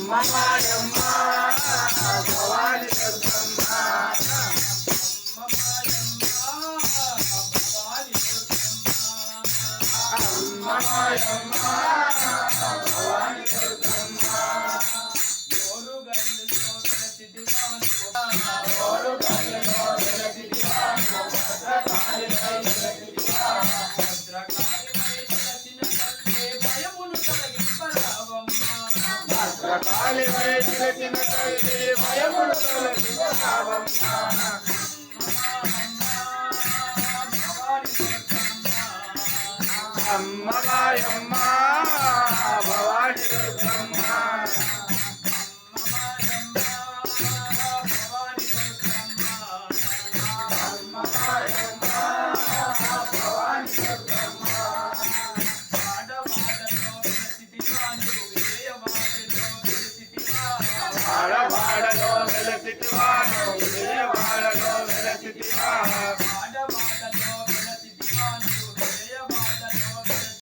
మాయమ్మ భవాని దుర్గమ్మ మాయమ్మ భవాని దుర్గమ్మ భద్రకాళి వైద్యులకిన తల్లి భయమును తొలగించావమ్మ అమ్మ మాయమ్మ భవాని దుర్గమ్మ ఆడవాడలో వెలసిటివా